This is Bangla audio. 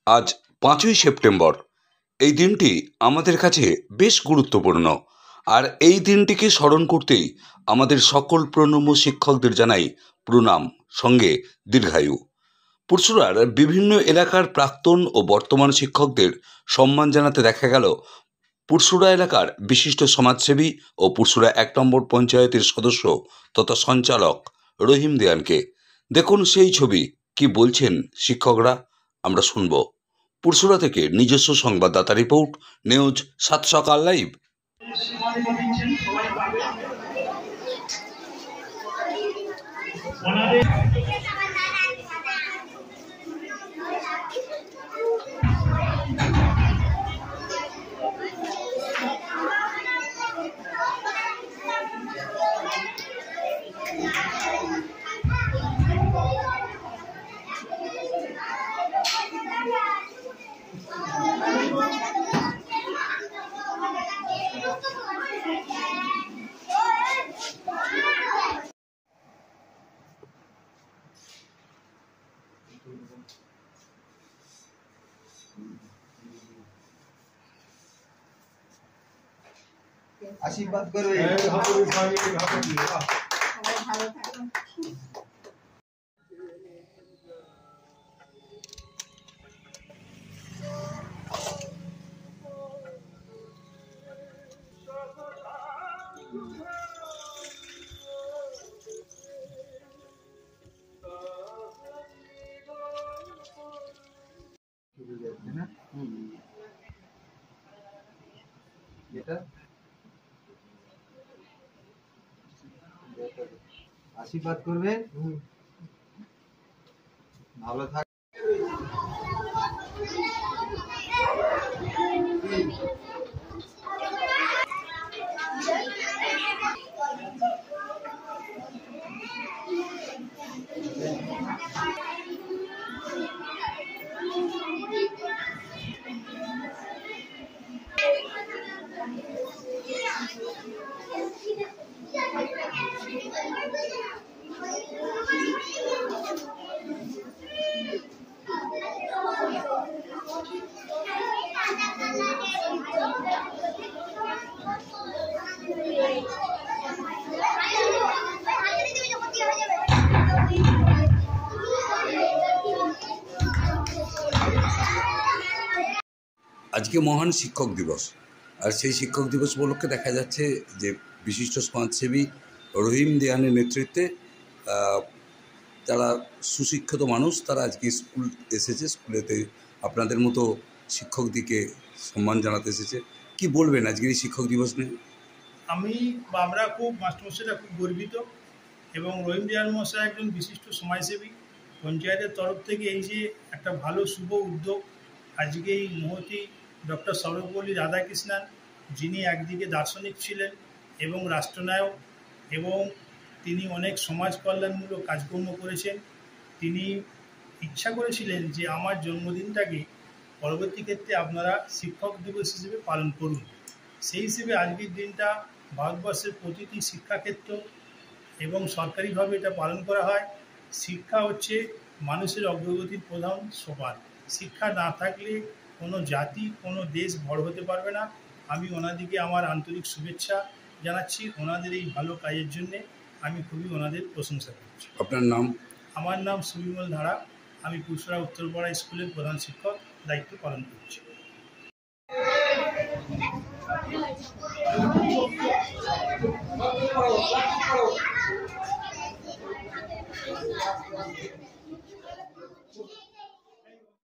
আজ ৫ই সেপ্টেম্বর। এই দিনটি আমাদের কাছে বেশ গুরুত্বপূর্ণ। আর এই দিনটিকে স্মরণ করতেই আমাদের সকল প্রণম্য শিক্ষকদের জানাই প্রণাম, সঙ্গে দীর্ঘায়ু। পুরসুরার বিভিন্ন এলাকার প্রাক্তন ও বর্তমান শিক্ষকদের সম্মান জানাতে দেখা গেল পুরসুরা এলাকার বিশিষ্ট সমাজসেবী ও পুরসুরা ১ নম্বর পঞ্চায়েতের সদস্য তথা সঞ্চালক রহিম দেয়ানকে। দেখুন সেই ছবি, কি বলছেন শিক্ষকরা, আমরা শুনব। পুরসুরা থেকে নিজস্ব সংবাদদাতা রিপোর্ট, নিউজ ৭ সকাল লাইভ। आशीर्वाद करवे आशीर्वाद करवे ভালো থাক। আজকে মহান শিক্ষক দিবস, আর সেই শিক্ষক দিবস উপলক্ষে দেখা যাচ্ছে যে বিশিষ্ট সমাজসেবী রহিম দেয়ানের নেতৃত্বে যারা সুশিক্ষিত মানুষ তারা আজকে স্কুল এসেছে, স্কুলেতে আপনাদের মতো শিক্ষকদিকে সম্মান জানাতে এসেছে। কি বলবেন আজকের এই শিক্ষক দিবস নিয়ে? আমরা খুব মাস্টারমশাইরা খুব গর্বিত, এবং রহিম দেয়ান মশাই একজন বিশিষ্ট সমাজসেবী। পঞ্চায়েতের তরফ থেকে এই যে একটা ভালো শুভ উদ্যোগ, আজকে এই মহতি ডক্টর সর্বপল্লী রাধাকৃষ্ণন, যিনি একদিকে দার্শনিক ছিলেন এবং রাষ্ট্রনায়ক, এবং তিনি অনেক সমাজ কল্যাণমূলক কাজকর্ম করেছেন। তিনি ইচ্ছা করেছিলেন যে আমার জন্মদিনটাকে পরবর্তী ক্ষেত্রে আপনারা শিক্ষক দিবস হিসেবে পালন করুন। সেই হিসেবে আজকের দিনটা ভারতবর্ষের প্রতিটি শিক্ষাক্ষেত্র এবং সরকারিভাবে এটা পালন করা হয়। শিক্ষা হচ্ছে মানুষের অগ্রগতির প্রধান সোপান। শিক্ষা না থাকলে কোনো জাতি, কোনো দেশ বড় হতে পারবে না। আমি ওনাদিকে আমার আন্তরিক শুভেচ্ছা জানাচ্ছি। ওনাদের এই ভালো কাজের জন্যে আমি খুবই ওনাদের প্রশংসা করছি। আপনার নাম? আমার নাম সুবিমল ধারা। আমি পুরসুরা উত্তরপাড়া স্কুলের প্রধান শিক্ষক দায়িত্ব পালন করছি।